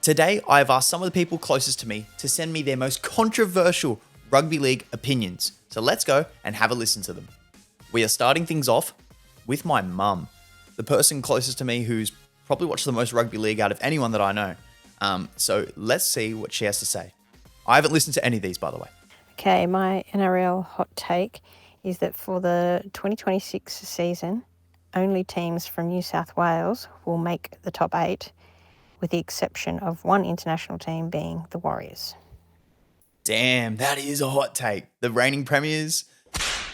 Today, I have asked some of the people closest to me to send me their most controversial rugby league opinions. So let's go and have a listen to them. We are starting things off with my mum, the person closest to me who's probably watched the most rugby league out of anyone that I know. So let's see what she has to say. I haven't listened to any of these, by the way. Okay, my NRL hot take is that for the 2026 season, only teams from New South Wales will make the top 8, with the exception of one international team being the Warriors. Damn, that is a hot take. The reigning premiers,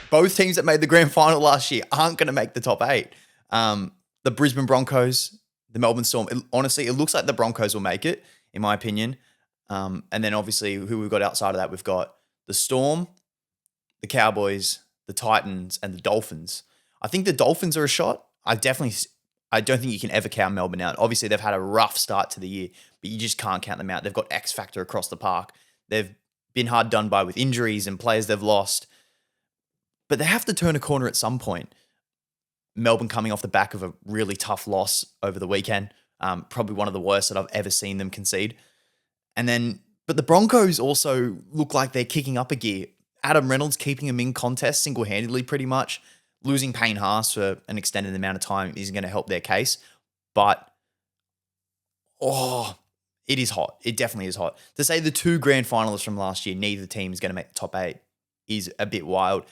both teams that made the grand final last year aren't going to make the top 8. The Brisbane Broncos, the Melbourne Storm. Honestly, it looks like the Broncos will make it, in my opinion. And then obviously who we've got outside of that, we've got the Storm, the Cowboys, the Titans, and the Dolphins. I think the Dolphins are a shot. I don't think you can ever count Melbourne out. Obviously, they've had a rough start to the year, but you just can't count them out. They've got X factor across the park. They've been hard done by with injuries and players they've lost. But they have to turn a corner at some point. Melbourne coming off the back of a really tough loss over the weekend. Probably one of the worst that I've ever seen them concede. But the Broncos also look like they're kicking up a gear. Adam Reynolds keeping them in contest single-handedly pretty much. Losing Payne Haas for an extended amount of time isn't going to help their case. But, it is hot. It definitely is hot. To say the two grand finalists from last year, neither team is going to make the top 8 is a bit wild.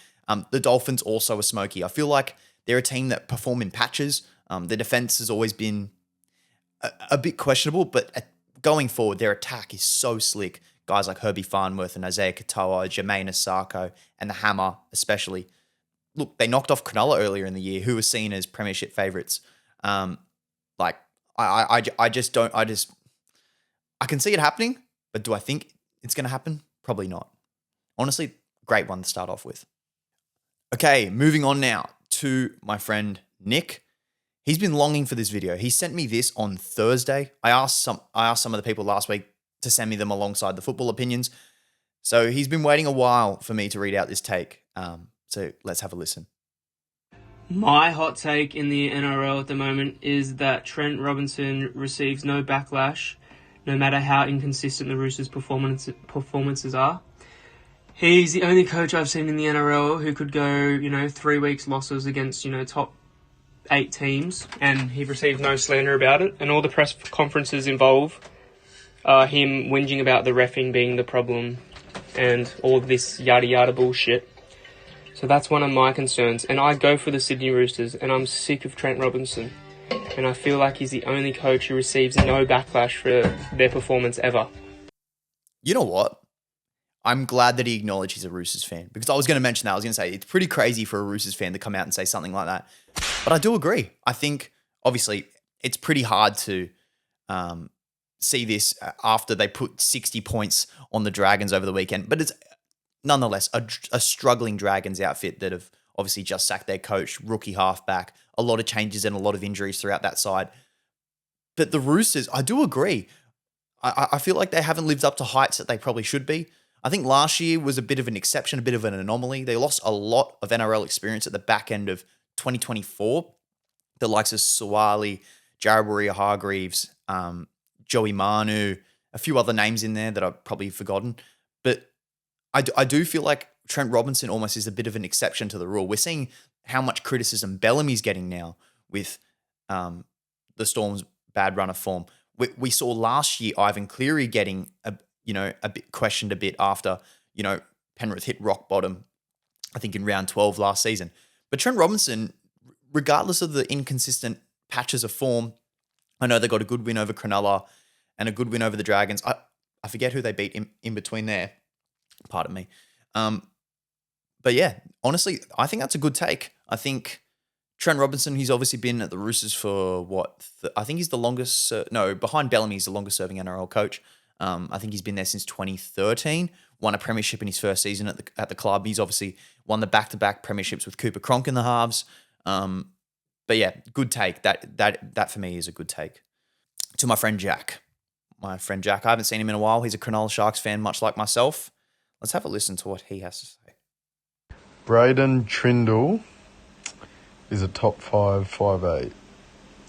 The Dolphins also are smoky. I feel like they're a team that perform in patches. The defense has always been a bit questionable, but going forward, their attack is so slick. Guys like Herbie Farnworth and Isaiah Katoa, Jermaine Asako, and the Hammer especially. Look, they knocked off Cronulla earlier in the year, who was seen as premiership favourites. I can see it happening, but do I think it's going to happen? Probably not. Honestly, great one to start off with. Okay, moving on now to my friend Nick. He's been longing for this video. He sent me this on Thursday. I asked some of the people last week to send me them alongside the football opinions. So he's been waiting a while for me to read out this take. So let's have a listen. My hot take in the NRL at the moment is that Trent Robinson receives no backlash, no matter how inconsistent the Roosters' performances are. He's the only coach I've seen in the NRL who could go, 3 weeks losses against, top 8 teams, and he received no slander about it. And all the press conferences involve him whinging about the reffing being the problem and all of this yada yada bullshit. So that's one of my concerns. And I go for the Sydney Roosters, and I'm sick of Trent Robinson. And I feel like he's the only coach who receives no backlash for their performance ever. You know what? I'm glad that he acknowledged he's a Roosters fan, because I was going to mention that. I was going to say it's pretty crazy for a Roosters fan to come out and say something like that. But I do agree. I think, obviously, it's pretty hard to see this after they put 60 points on the Dragons over the weekend. But it's nonetheless a struggling Dragons outfit that have obviously just sacked their coach, rookie halfback, a lot of changes and a lot of injuries throughout that side. But the Roosters, I do agree. I feel like they haven't lived up to heights that they probably should be. I think last year was a bit of an exception, a bit of an anomaly. They lost a lot of NRL experience at the back end of 2024. The likes of Suwali, Jared Warrior-Hargreaves, Joey Manu, a few other names in there that I've probably forgotten. But I do feel like Trent Robinson almost is a bit of an exception to the rule. We're seeing how much criticism Bellamy's getting now with the Storm's bad run of form. We saw last year Ivan Cleary getting a bit questioned a bit after, Penrith hit rock bottom, I think in round 12 last season. But Trent Robinson, regardless of the inconsistent patches of form, I know they got a good win over Cronulla and a good win over the Dragons. I forget who they beat in between there. Pardon me. But yeah, honestly, I think that's a good take. I think Trent Robinson, he's obviously been at the Roosters for I think he's the longest, behind Bellamy, he's the longest serving NRL coach. I think he's been there since 2013, won a premiership in his first season at the club. He's obviously won the back-to-back premierships with Cooper Cronk in the halves. But yeah, good take. That for me is a good take. To my friend Jack. I haven't seen him in a while. He's a Cronulla Sharks fan, much like myself. Let's have a listen to what he has to say. Braden Trindall is a top 5, 5'8".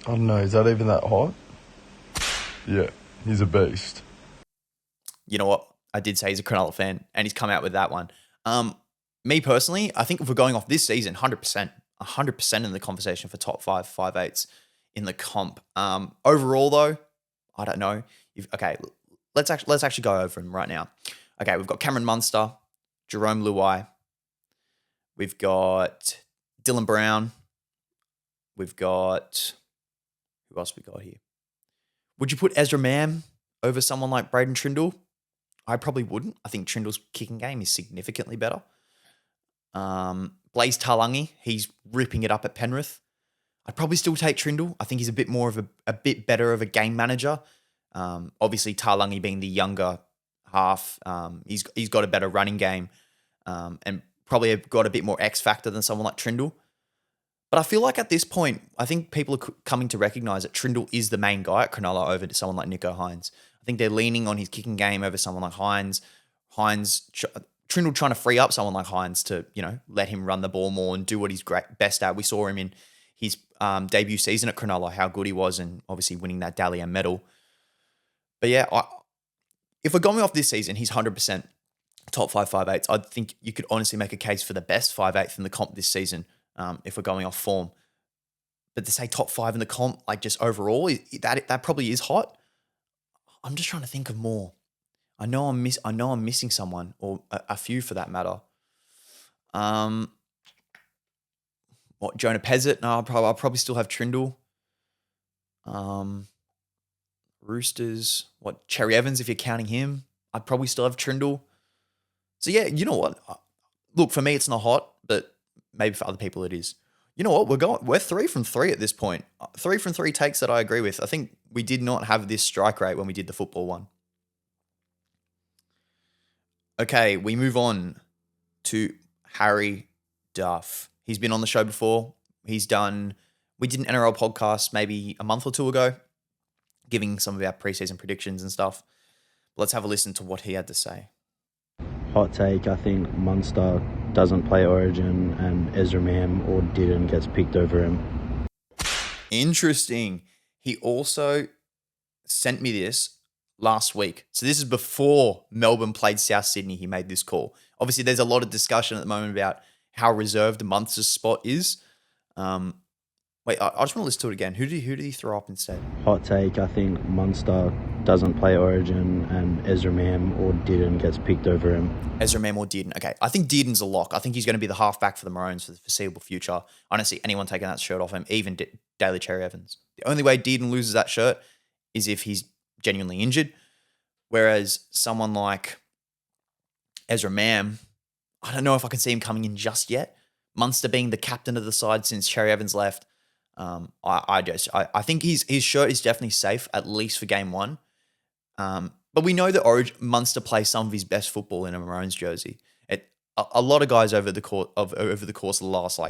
I don't know, is that even that hot? Yeah. He's a beast. You know what? I did say he's a Cronulla fan, and he's come out with that one. Me personally, I think if we're going off this season, 100% in the conversation for top 5'8" in the comp. Overall, though, I don't know. Okay, let's actually go over him right now. Okay, we've got Cameron Munster, Jerome Luai. We've got Dylan Brown. We've got, who else we got here? Would you put Ezra Mam over someone like Braden Trindall? I probably wouldn't. I think Trindall's kicking game is significantly better. Blaze Talangi, he's ripping it up at Penrith. I'd probably still take Trindall. I think he's a bit more of a bit better of a game manager. Obviously, Talangi being the younger half, he's got a better running game, and probably got a bit more X factor than someone like Trindall. But I feel like at this point, I think people are coming to recognise that Trindall is the main guy at Cronulla over to someone like Nicho Hynes. I think they're leaning on his kicking game over someone like Hynes. Trindall trying to free up someone like Hynes to, let him run the ball more and do what he's best at. We saw him in his debut season at Cronulla, how good he was, and obviously winning that Dally M medal. But yeah, if we're going off this season, he's 100% top 5'8". I think you could honestly make a case for the best 5'8" in the comp this season, if we're going off form. But to say top 5 in the comp, like just overall, that probably is hot. I'm just trying to think of more. I know I'm missing someone, or a few for that matter. Jonah Pezzett? No, I'll probably still have Trindall. Roosters. Cherry Evans, if you're counting him, I'd probably still have Trindall. So yeah, you know what? Look, for me, it's not hot, but maybe for other people it is. You know what? We're 3 from 3 at this point. 3 from 3 takes that I agree with. I think we did not have this strike rate when we did the football one. Okay, we move on to Harry Duff. He's been on the show before. We did an NRL podcast maybe a month or two ago, giving some of our preseason predictions and stuff. Let's have a listen to what he had to say. Hot take, I think Munster doesn't play Origin and Ezra Mam or Didden gets picked over him. Interesting. He also sent me this last week. So this is before Melbourne played South Sydney. He made this call. Obviously, there's a lot of discussion at the moment about how reserved Munster's spot is. I just want to listen to it again. Who did he throw up instead? Hot take, I think Munster doesn't play Origin and Ezra Mam or Didden gets picked over him. Ezra Mam or Dearden. Okay, I think Dearden's a lock. I think he's going to be the halfback for the Maroons for the foreseeable future. I don't see anyone taking that shirt off him, even Daly Cherry Evans. The only way Dearden loses that shirt is if he's genuinely injured. Whereas someone like Ezra Mam, I don't know if I can see him coming in just yet. Munster being the captain of the side since Cherry Evans left. I think his shirt is definitely safe, at least for game one. But we know that Munster plays some of his best football in a Maroons jersey. A lot of guys over the course of the last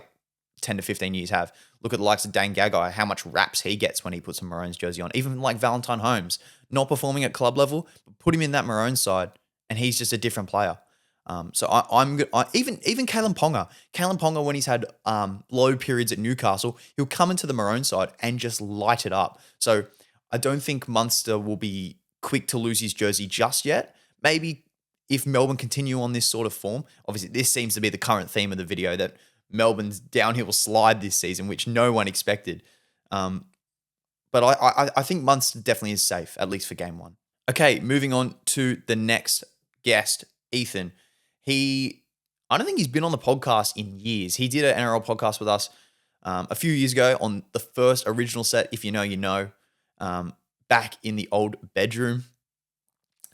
10 to 15 years have. Look at the likes of Dane Gagai, how much raps he gets when he puts a Maroons jersey on. Even like Valentine Holmes, not performing at club level, but put him in that Maroons side, and he's just a different player. So even Kalen Ponga. Kalen Ponga, when he's had low periods at Newcastle, he'll come into the Maroon side and just light it up. So I don't think Munster will be quick to lose his jersey just yet. Maybe if Melbourne continue on this sort of form. Obviously, this seems to be the current theme of the video, that Melbourne's downhill slide this season, which no one expected. But I think Munster definitely is safe, at least for game one. Okay, moving on to the next guest, Ethan. I don't think he's been on the podcast in years. He did an NRL podcast with us a few years ago on the first original set, if you know, you know, back in the old bedroom.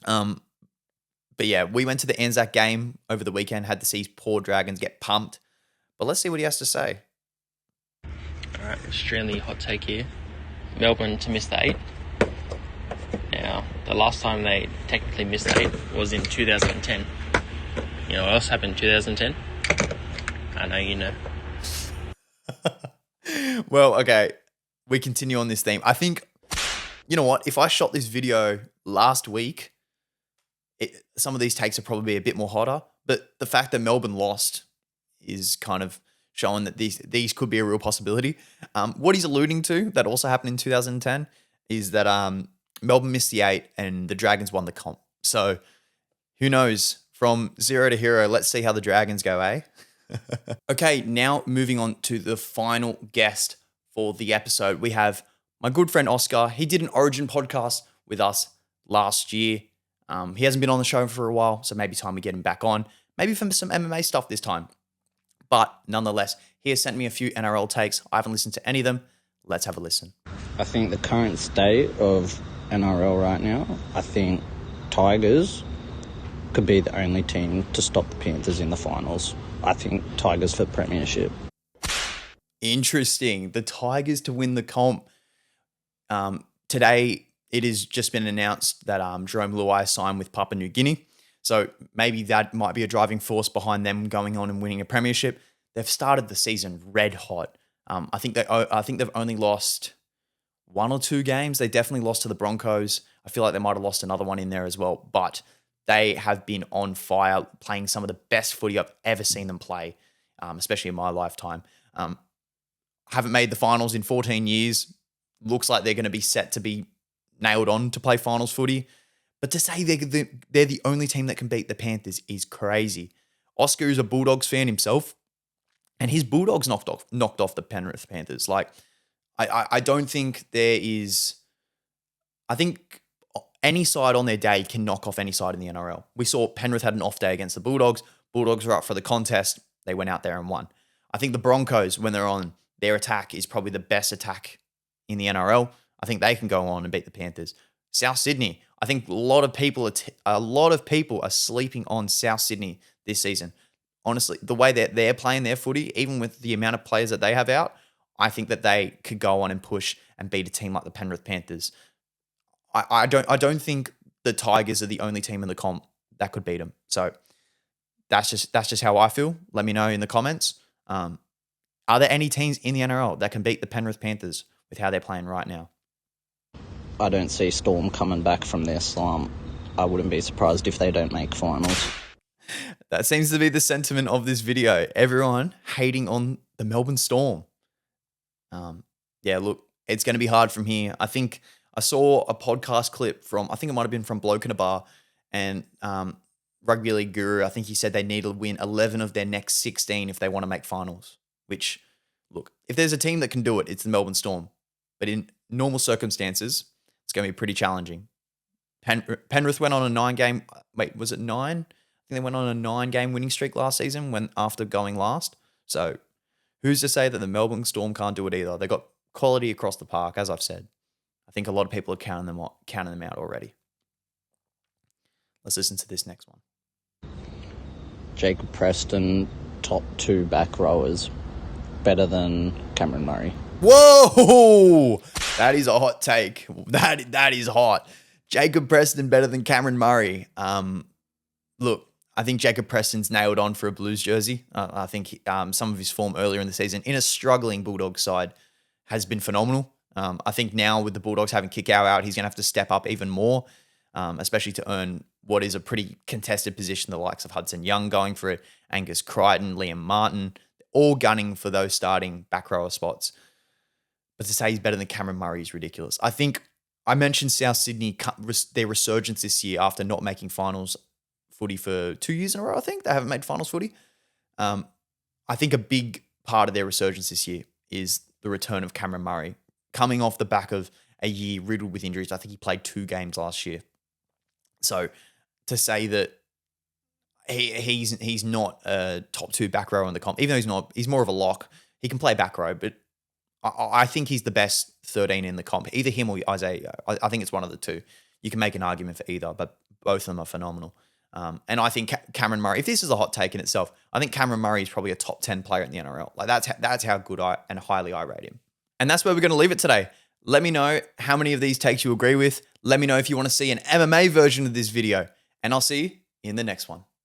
But yeah, we went to the Anzac game over the weekend, had to see his poor Dragons get pumped. But let's see what he has to say. All right, extremely hot take here. Melbourne to miss the 8. Now, the last time they technically missed the 8 was in 2010. You know what else happened in 2010? I know you know. Well, okay, we continue on this theme. I think, you know what, if I shot this video last week, some of these takes would probably be a bit more hotter. But the fact that Melbourne lost is kind of showing that these could be a real possibility. What he's alluding to that also happened in 2010 is that Melbourne missed the 8 and the Dragons won the comp. So who knows? From zero to hero, let's see how the Dragons go, eh? Okay, now moving on to the final guest for the episode. We have my good friend Oscar. He did an Origin podcast with us last year. He hasn't been on the show for a while, so maybe time we get him back on. Maybe for some MMA stuff this time. But nonetheless, he has sent me a few NRL takes. I haven't listened to any of them. Let's have a listen. I think the current state of NRL right now, I think Tigers could be the only team to stop the Panthers in the finals. I think Tigers for premiership. Interesting. The Tigers to win the comp. Today, it has just been announced that Jerome Luai signed with Papua New Guinea. So maybe that might be a driving force behind them going on and winning a premiership. They've started the season red hot. I think they've only lost 1 or 2 games. They definitely lost to the Broncos. I feel like they might have lost another one in there as well. But they have been on fire, playing some of the best footy I've ever seen them play, especially in my lifetime. Haven't made the finals in 14 years. Looks like they're going to be set to be nailed on to play finals footy. But to say they're the only team that can beat the Panthers is crazy. Oscar is a Bulldogs fan himself, and his Bulldogs knocked off the Penrith Panthers. Like, I don't think there is... I think any side on their day can knock off any side in the NRL. We saw Penrith had an off day against the Bulldogs. Bulldogs were up for the contest. They went out there and won. I think the Broncos, when they're on, their attack is probably the best attack in the NRL. I think they can go on and beat the Panthers. South Sydney, I think a lot of people are sleeping on South Sydney this season. Honestly, the way that they're playing their footy, even with the amount of players that they have out, I think that they could go on and push and beat a team like the Penrith Panthers. I don't think the Tigers are the only team in the comp that could beat them. So that's just how I feel. Let me know in the comments. Are there any teams in the NRL that can beat the Penrith Panthers with how they're playing right now? I don't see Storm coming back from their slump. I wouldn't be surprised if they don't make finals. That seems to be the sentiment of this video. Everyone hating on the Melbourne Storm. Yeah, look, it's going to be hard from here. I think I saw a podcast clip I think it might have been from Bloke in a Bar, and Rugby League Guru, I think he said they need to win 11 of their next 16 if they want to make finals, which, look, if there's a team that can do it, it's the Melbourne Storm. But in normal circumstances, it's going to be pretty challenging. Penrith went on a 9-game... Wait, was it 9? I think they went on a 9-game winning streak last season after going last. So who's to say that the Melbourne Storm can't do it either? They got quality across the park, as I've said. I think a lot of people are counting them out already. Let's listen to this next one. Jacob Preston, top 2 back rowers, better than Cameron Murray. Whoa! That is a hot take. That is hot. Jacob Preston better than Cameron Murray. Look, I think Jacob Preston's nailed on for a Blues jersey. I think some of his form earlier in the season in a struggling Bulldogs side has been phenomenal. I think now with the Bulldogs having Kikau out, he's going to have to step up even more, especially to earn what is a pretty contested position, the likes of Hudson Young going for it, Angus Crichton, Liam Martin, all gunning for those starting back rower spots. But to say he's better than Cameron Murray is ridiculous. I think I mentioned South Sydney, their resurgence this year after not making finals footy for 2 years in a row, I think. They haven't made finals footy. I think a big part of their resurgence this year is the return of Cameron Murray, coming off the back of a year riddled with injuries. I think he played 2 games last year. So to say that he's not a top 2 back row in the comp, even though he's more of a lock. He can play back row, but I think he's the best 13 in the comp. Either him or Isaiah. I think it's one of the two. You can make an argument for either, but both of them are phenomenal. And I think Cameron Murray, if this is a hot take in itself, I think Cameron Murray is probably a top 10 player in the NRL. Like that's how good and highly I rate him. And that's where we're going to leave it today. Let me know how many of these takes you agree with. Let me know if you want to see an MMA version of this video. And I'll see you in the next one.